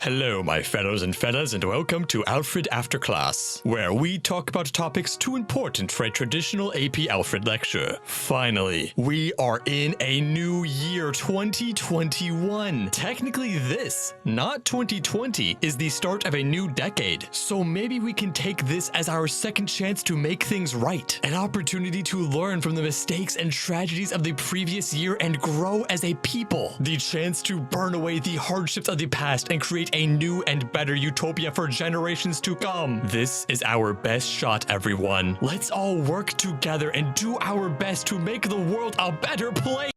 Hello, my fellows and fellas, and welcome to Alfred After Class, where we talk about topics too important for a traditional AP Alfred lecture. Finally, we are in a new year, 2021. Technically this, not 2020, is the start of a new decade, so maybe we can take this as our second chance to make things right. An opportunity to learn from the mistakes and tragedies of the previous year and grow as a people. The chance to burn away the hardships of the past and create a new and better utopia for generations to come. This is our best shot, everyone. Let's all work together and do our best to make the world a better place.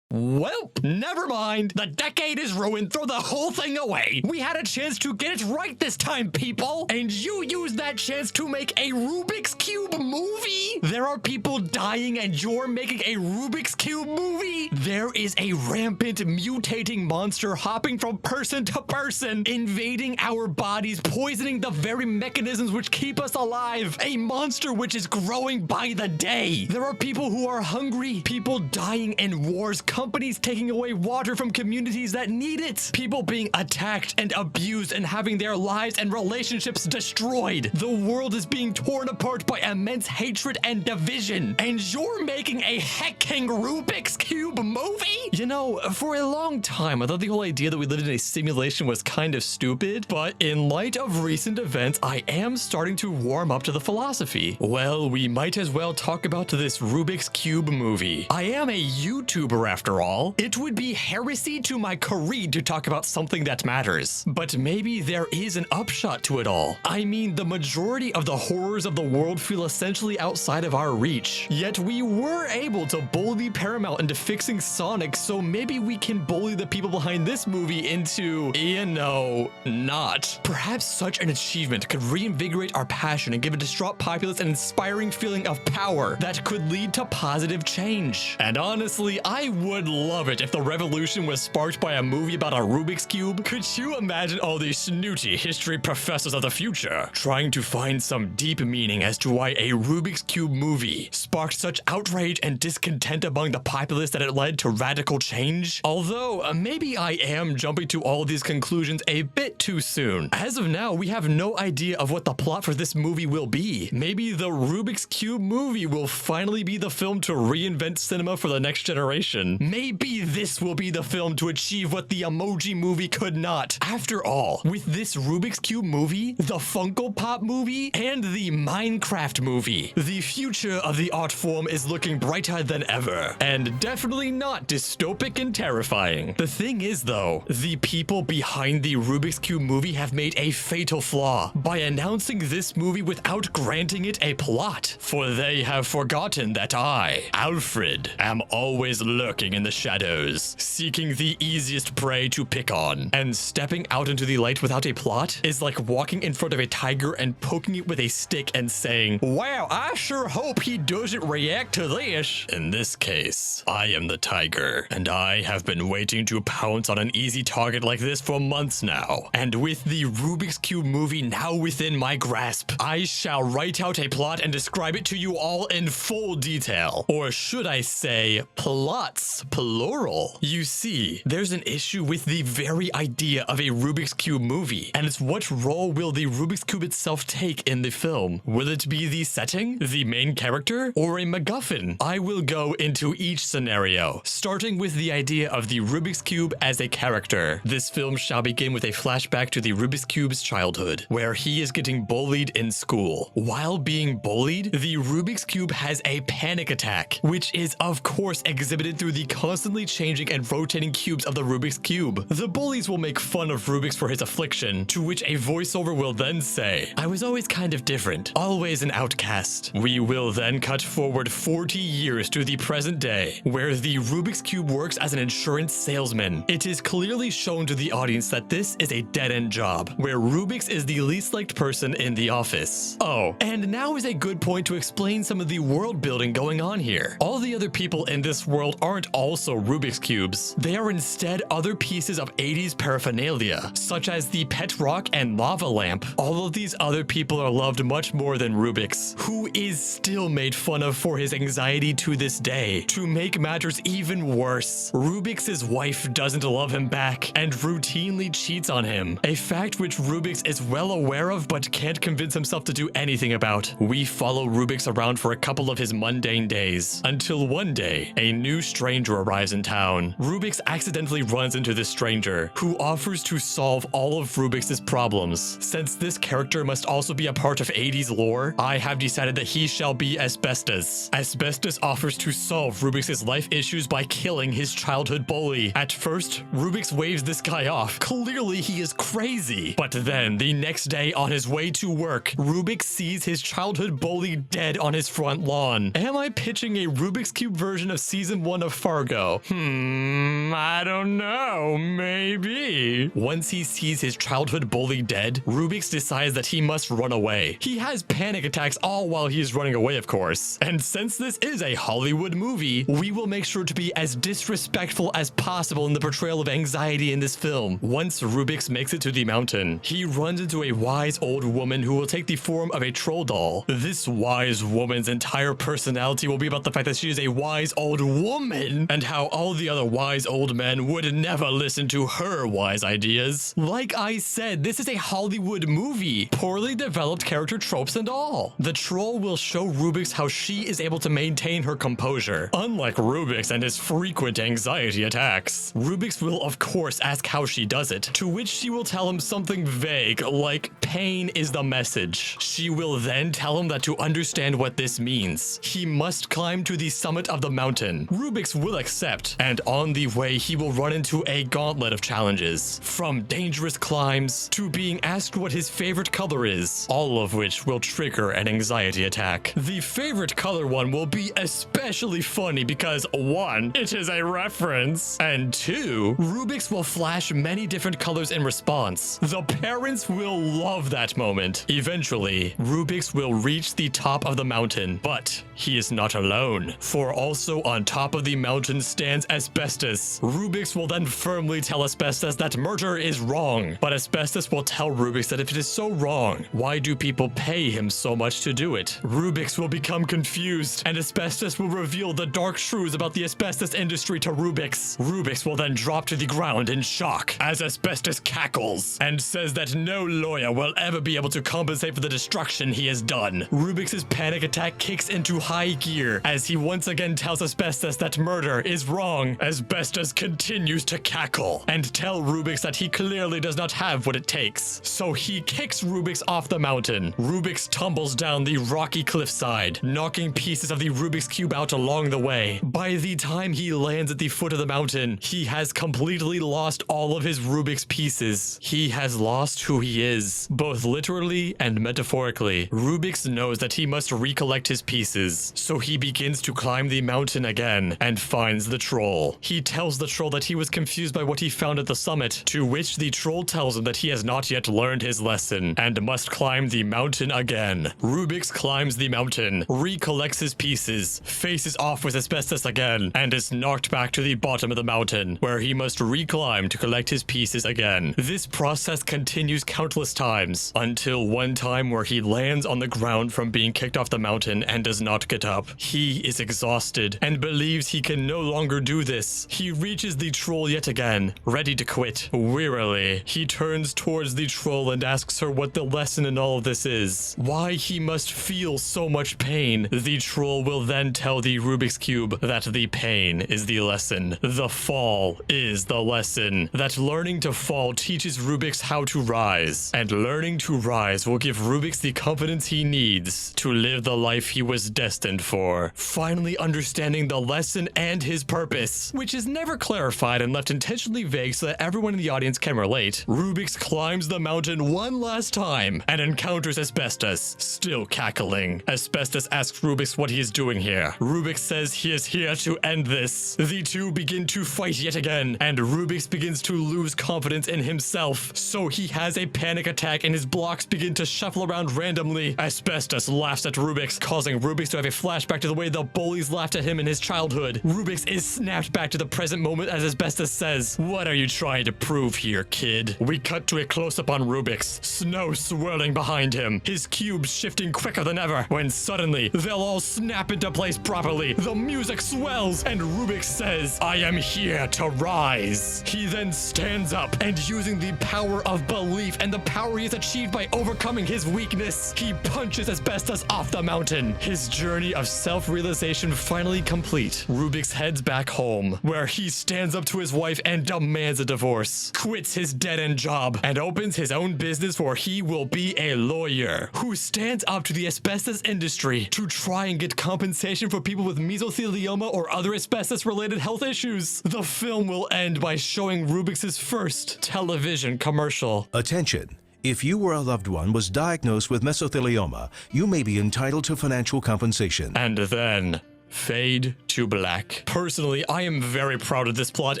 Well, never mind. The decade is ruined. Throw the whole thing away. We had a chance to get it right this time, people. And you used that chance to make a Rubik's Cube movie? There are people dying and you're making a Rubik's Cube movie? There is a rampant mutating monster hopping from person to person, invading our bodies, poisoning the very mechanisms which keep us alive. A monster which is growing by the day. There are people who are hungry, people dying in wars, companies taking away water from communities that need it, people being attacked and abused and having their lives and relationships destroyed. The world is being torn apart by immense hatred and division, and you're making a hecking Rubik's Cube movie? You know, for a long time, I thought the whole idea that we lived in a simulation was kind of stupid, but in light of recent events, I am starting to warm up to the philosophy. Well, we might as well talk about this Rubik's Cube movie. I am a YouTuber after all. It would be heresy to my creed to talk about something that matters. But maybe there is an upshot to it all. I mean, the majority of the horrors of the world feel essentially outside of our reach. Yet we were able to bully Paramount into fixing Sonic, so maybe we can bully the people behind this movie into, you know, not. Perhaps such an achievement could reinvigorate our passion and give a distraught populace an inspiring feeling of power that could lead to positive change. And honestly, I would love it if the revolution was sparked by a movie about a Rubik's Cube. Could you imagine all these snooty history professors of the future trying to find some deep meaning as to why a Rubik's Cube movie sparked such outrage and discontent among the populace that it led to radical change? Although, maybe I am jumping to all these conclusions a bit too soon. As of now, we have no idea of what the plot for this movie will be. Maybe the Rubik's Cube movie will finally be the film to reinvent cinema for the next generation. Maybe this will be the film to achieve what the Emoji Movie could not. After all, with this Rubik's Cube movie, the Funko Pop movie, and the Minecraft movie, the future of the art form is looking brighter than ever, and definitely not dystopic and terrifying. The thing is though, the people behind the Rubik's Cube movie have made a fatal flaw by announcing this movie without granting it a plot, for they have forgotten that I, Alfred, am always lurking in the shadows, seeking the easiest prey to pick on. And stepping out into the light without a plot is like walking in front of a tiger and poking it with a stick and saying, "Wow, I sure hope he doesn't react to this." In this case, I am the tiger, and I have been waiting to pounce on an easy target like this for months now. And with the Rubik's Cube movie now within my grasp, I shall write out a plot and describe it to you all in full detail. Or should I say, plots, plural. You see, there's an issue with the very idea of a Rubik's Cube movie, and it's what role will the Rubik's Cube itself take in the film? Will it be the setting, the main character, or a MacGuffin? I will go into each scenario, starting with the idea of the Rubik's Cube as a character. This film shall begin with a flashback to the Rubik's Cube's childhood, where he is getting bullied in school. While being bullied, the Rubik's Cube has a panic attack, which is of course exhibited through the constantly changing and rotating cubes of the Rubik's Cube. The bullies will make fun of Rubik's for his affliction, to which a voiceover will then say, "I was always kind of different, always an outcast." We will then cut forward 40 years to the present day, where the Rubik's Cube works as an insurance salesman. It is clearly shown to the audience that this is a dead-end job, where Rubik's is the least liked person in the office. Oh, and now is a good point to explain some of the world building going on here. All the other people in this world aren't all also Rubik's Cubes. They are instead other pieces of 80s paraphernalia, such as the pet rock and lava lamp. All of these other people are loved much more than Rubiks, who is still made fun of for his anxiety to this day. To make matters even worse, Rubiks' wife doesn't love him back and routinely cheats on him, a fact which Rubiks is well aware of but can't convince himself to do anything about. We follow Rubiks around for a couple of his mundane days, until one day, a new stranger arrives in town. Rubiks accidentally runs into this stranger, who offers to solve all of Rubiks' problems. Since this character must also be a part of 80s lore, I have decided that he shall be Asbestos. Asbestos offers to solve Rubiks' life issues by killing his childhood bully. At first, Rubiks waves this guy off. Clearly he is crazy. But then, the next day on his way to work, Rubiks sees his childhood bully dead on his front lawn. Am I pitching a Rubik's Cube version of Season 1 of Fargo? I don't know. Maybe. Once he sees his childhood bully dead, Rubiks decides that he must run away. He has panic attacks all while he is running away, of course. And since this is a Hollywood movie, we will make sure to be as disrespectful as possible in the portrayal of anxiety in this film. Once Rubiks makes it to the mountain, he runs into a wise old woman who will take the form of a troll doll. This wise woman's entire personality will be about the fact that she is a wise old woman, and how all the other wise old men would never listen to her wise ideas. Like I said, this is a Hollywood movie, poorly developed character tropes and all. The troll will show Rubiks how she is able to maintain her composure, unlike Rubiks and his frequent anxiety attacks. Rubiks will of course ask how she does it, to which she will tell him something vague, like pain is the message. She will then tell him that to understand what this means, he must climb to the summit of the mountain. Rubiks will accept, and on the way he will run into a gauntlet of challenges, from dangerous climbs to being asked what his favorite color is, all of which will trigger an anxiety attack. The favorite color one will be especially funny because 1, it is a reference, and 2, Rubiks will flash many different colors in response. The parents will love that moment. Eventually, Rubiks will reach the top of the mountain, but he is not alone, for also on top of the mountain stands Asbestos. Rubiks will then firmly tell Asbestos that murder is wrong, but Asbestos will tell Rubiks that if it is so wrong, why do people pay him so much to do it? Rubiks will become confused, and Asbestos will reveal the dark truths about the asbestos industry to Rubiks. Rubiks will then drop to the ground in shock as Asbestos cackles and says that no lawyer will ever be able to compensate for the destruction he has done. Rubiks' panic attack kicks into high gear as he once again tells Asbestos that murder is wrong. Asbestos continues to cackle and tell Rubiks that he clearly does not have what it takes, so he kicks Rubiks off the mountain. Rubiks tumbles down the rocky cliffside, knocking pieces of the Rubik's Cube out along the way. By the time he lands at the foot of the mountain, he has completely lost all of his Rubik's pieces. He has lost who he is, both literally and metaphorically. Rubiks knows that he must recollect his pieces, so he begins to climb the mountain again and finds the troll. He tells the troll that he was confused by what he found at the summit, to which the troll tells him that he has not yet learned his lesson and must climb the mountain again. Rubiks climbs the mountain, recollects his pieces, faces off with Asbestos again, and is knocked back to the bottom of the mountain, where he must reclimb to collect his pieces again. This process continues countless times, until one time where he lands on the ground from being kicked off the mountain and does not get up. He is exhausted and believes he can no longer do this. He reaches the troll yet again, ready to quit. Wearily, he turns towards the troll and asks her what the lesson in all of this is, why he must feel so much pain. The troll will then tell the Rubik's Cube that the pain is the lesson. The fall is the lesson. That learning to fall teaches Rubiks how to rise, and learning to rise will give Rubiks the confidence he needs to live the life he was destined for. Finally understanding the lesson and his purpose, which is never clarified and left intentionally vague so that everyone in the audience can relate, Rubiks climbs the mountain one last time and encounters Asbestos, still cackling. Asbestos asks Rubiks what he is doing here. Rubiks says he is here to end this. The two begin to fight yet again, and Rubiks begins to lose confidence in himself, so he has a panic attack back and his blocks begin to shuffle around randomly. Asbestos laughs at Rubiks, causing Rubiks to have a flashback to the way the bullies laughed at him in his childhood. Rubiks is snapped back to the present moment as Asbestos says, "What are you trying to prove here, kid?" We cut to a close-up on Rubiks, snow swirling behind him, his cubes shifting quicker than ever, when suddenly they'll all snap into place properly. The music swells, and Rubiks says, "I am here to rise." He then stands up, and using the power of belief and the power he has achieved by overcoming his weakness, he punches Asbestos off the mountain. His journey of self-realization finally complete. Rubiks heads back home, where he stands up to his wife and demands a divorce, quits his dead-end job, and opens his own business where he will be a lawyer who stands up to the asbestos industry to try and get compensation for people with mesothelioma or other asbestos-related health issues. The film will end by showing Rubiks' first television commercial. Attention! If you or a loved one was diagnosed with mesothelioma, you may be entitled to financial compensation. And then fade to black. Personally, I am very proud of this plot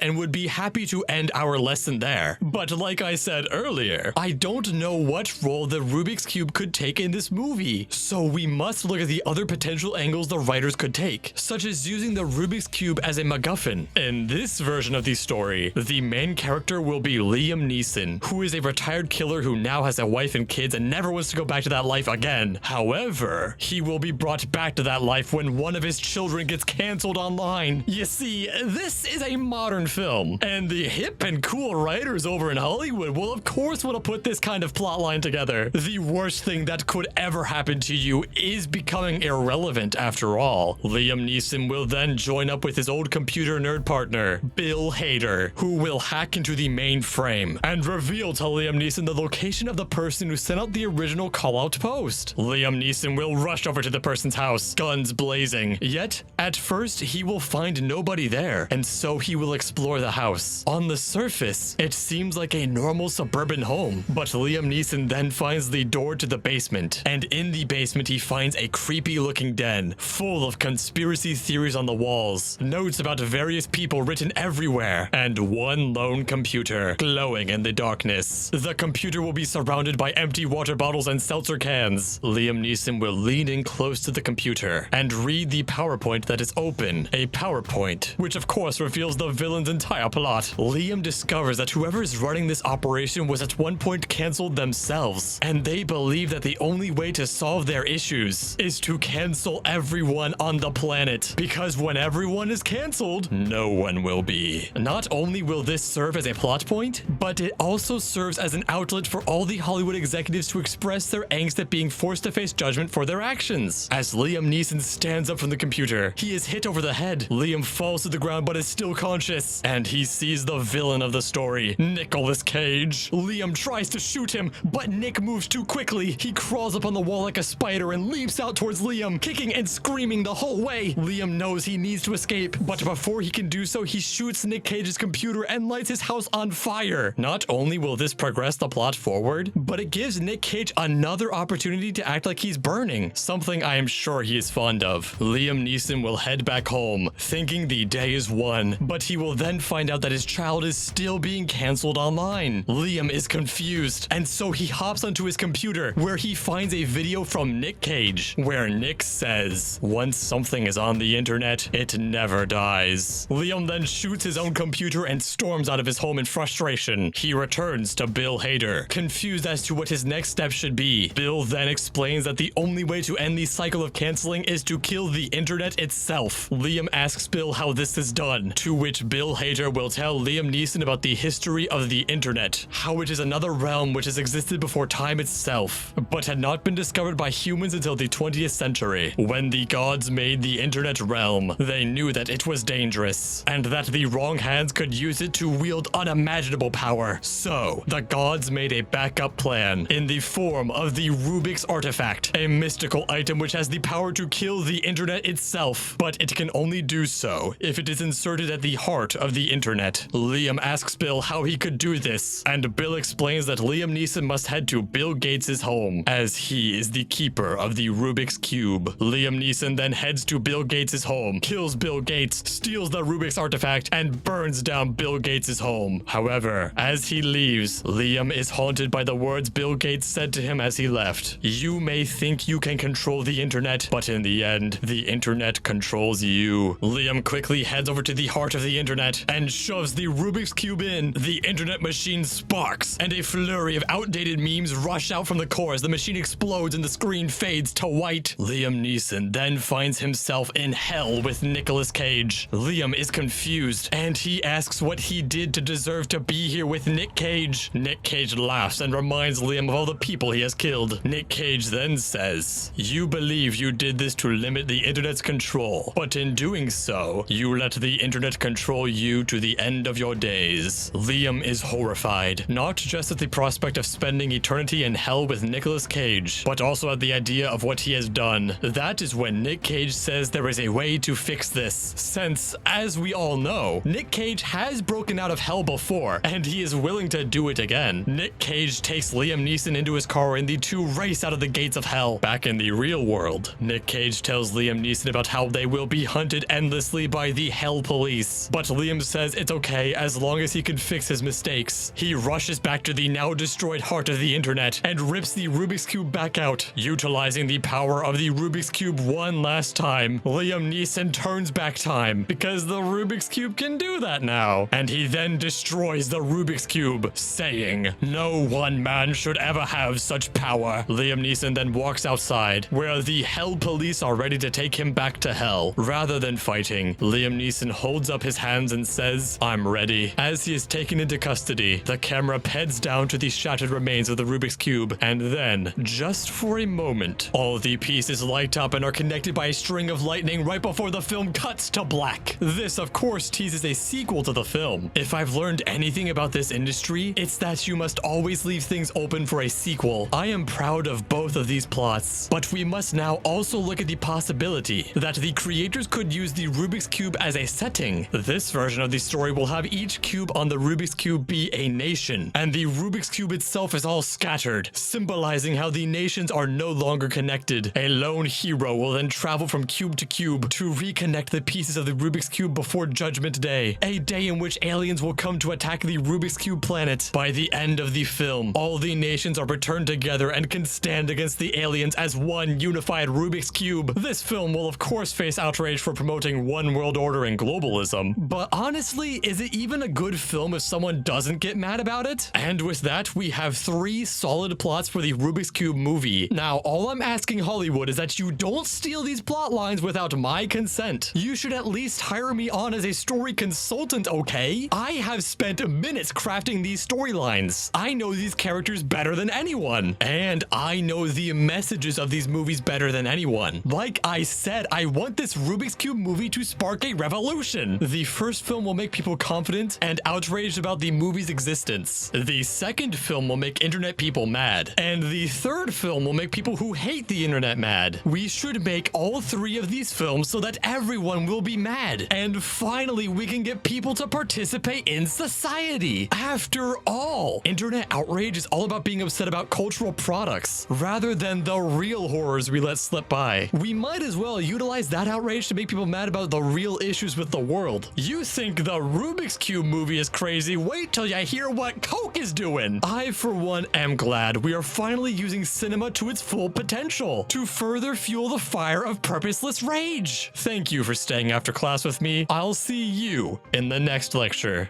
and would be happy to end our lesson there. But like I said earlier, I don't know what role the Rubik's Cube could take in this movie. So we must look at the other potential angles the writers could take, such as using the Rubik's Cube as a MacGuffin. In this version of the story, the main character will be Liam Neeson, who is a retired killer who now has a wife and kids and never wants to go back to that life again. However, he will be brought back to that life when one of his children gets canceled online. You see, this is a modern film, and the hip and cool writers over in Hollywood will of course want to put this kind of plotline together. The worst thing that could ever happen to you is becoming irrelevant after all. Liam Neeson will then join up with his old computer nerd partner, Bill Hader, who will hack into the mainframe and reveal to Liam Neeson the location of the person who sent out the original call-out post. Liam Neeson will rush over to the person's house, guns blazing, yet at first, he will find nobody there, and so he will explore the house. On the surface, it seems like a normal suburban home, but Liam Neeson then finds the door to the basement, and in the basement he finds a creepy-looking den, full of conspiracy theories on the walls, notes about various people written everywhere, and one lone computer, glowing in the darkness. The computer will be surrounded by empty water bottles and seltzer cans. Liam Neeson will lean in close to the computer and read the PowerPoint that is open, a PowerPoint, which of course reveals the villain's entire plot. Liam discovers that whoever is running this operation was at one point canceled themselves, and they believe that the only way to solve their issues is to cancel everyone on the planet, because when everyone is canceled, no one will be. Not only will this serve as a plot point, but it also serves as an outlet for all the Hollywood executives to express their angst at being forced to face judgment for their actions. As Liam Neeson stands up from the computer, he is hit over the head. Liam falls to the ground but is still conscious, and he sees the villain of the story, Nicolas Cage. Liam tries to shoot him, but Nick moves too quickly. He crawls up on the wall like a spider and leaps out towards Liam, kicking and screaming the whole way. Liam knows he needs to escape, but before he can do so, he shoots Nick Cage's computer and lights his house on fire. Not only will this progress the plot forward, but it gives Nick Cage another opportunity to act like he's burning, something I am sure he is fond of. Liam Neeson will head back home, thinking the day is won, but he will then find out that his child is still being canceled online. Liam is confused, and so he hops onto his computer, where he finds a video from Nick Cage, where Nick says, "Once something is on the internet, it never dies." Liam then shoots his own computer and storms out of his home in frustration. He returns to Bill Hader, confused as to what his next step should be. Bill then explains that the only way to end the cycle of canceling is to kill the internet itself. Liam asks Bill how this is done, to which Bill Hader will tell Liam Neeson about the history of the internet, how it is another realm which has existed before time itself, but had not been discovered by humans until the 20th century. When the gods made the internet realm, they knew that it was dangerous, and that the wrong hands could use it to wield unimaginable power. So, the gods made a backup plan in the form of the Rubik's artifact, a mystical item which has the power to kill the internet itself itself, but it can only do so if it is inserted at the heart of the internet. Liam asks Bill how he could do this, and Bill explains that Liam Neeson must head to Bill Gates' home, as he is the keeper of the Rubik's Cube. Liam Neeson then heads to Bill Gates' home, kills Bill Gates, steals the Rubik's artifact, and burns down Bill Gates' home. However, as he leaves, Liam is haunted by the words Bill Gates said to him as he left. You may think you can control the internet, but in the end, the internet controls you. Liam quickly heads over to the heart of the internet and shoves the Rubik's Cube in. The internet machine sparks, and a flurry of outdated memes rush out from the core as the machine explodes and the screen fades to white. Liam Neeson then finds himself in hell with Nicolas Cage. Liam is confused, and he asks what he did to deserve to be here with Nick Cage. Nick Cage laughs and reminds Liam of all the people he has killed. Nick Cage then says, "You believe you did this to limit the internet's control, but in doing so, you let the internet control you to the end of your days." Liam is horrified, not just at the prospect of spending eternity in hell with Nicolas Cage, but also at the idea of what he has done. That is when Nick Cage says there is a way to fix this, since, as we all know, Nick Cage has broken out of hell before, and he is willing to do it again. Nick Cage takes Liam Neeson into his car and the two race out of the gates of hell. Back in the real world, Nick Cage tells Liam Neeson about how they will be hunted endlessly by the Hell Police, but Liam says it's okay as long as he can fix his mistakes. He rushes back to the now destroyed heart of the internet and rips the Rubik's Cube back out. Utilizing the power of the Rubik's Cube one last time, Liam Neeson turns back time, because the Rubik's Cube can do that now, and he then destroys the Rubik's Cube, saying, "No one man should ever have such power." Liam Neeson then walks outside, where the Hell Police are ready to take him back to hell. Rather than fighting, Liam Neeson holds up his hands and says, "I'm ready." As he is taken into custody, the camera peds down to the shattered remains of the Rubik's Cube, and then, just for a moment, all the pieces light up and are connected by a string of lightning right before the film cuts to black. This, of course, teases a sequel to the film. If I've learned anything about this industry, it's that you must always leave things open for a sequel. I am proud of both of these plots, but we must now also look at the possibility that the creators could use the Rubik's Cube as a setting. This version of the story will have each cube on the Rubik's Cube be a nation, and the Rubik's Cube itself is all scattered, symbolizing how the nations are no longer connected. A lone hero will then travel from cube to cube to reconnect the pieces of the Rubik's Cube before Judgment Day, a day in which aliens will come to attack the Rubik's Cube planet. By the end of the film, all the nations are returned together and can stand against the aliens as one unified Rubik's Cube. This film will of course face outrage for promoting one world order and globalism, but honestly, is it even a good film if someone doesn't get mad about it? And with that, we have 3 solid plots for the Rubik's Cube movie. Now, all I'm asking Hollywood is that you don't steal these plot lines without my consent. You should at least hire me on as a story consultant, okay? I have spent minutes crafting these storylines. I know these characters better than anyone, and I know the messages of these movies better than anyone. Like I said, I want this Rubik's Cube movie to spark a revolution. The first film will make people confident and outraged about the movie's existence. The second film will make internet people mad. And the third film will make people who hate the internet mad. We should make all 3 of these films so that everyone will be mad. And finally, we can get people to participate in society. After all, internet outrage is all about being upset about cultural products, rather than the real horrors we let slip by. We might as well utilize that outrage to make people mad about the real issues with the world. You think the Rubik's Cube movie is crazy? Wait till you hear what Coke is doing. I, for one, am glad we are finally using cinema to its full potential to further fuel the fire of purposeless rage. Thank you for staying after class with me. I'll see you in the next lecture.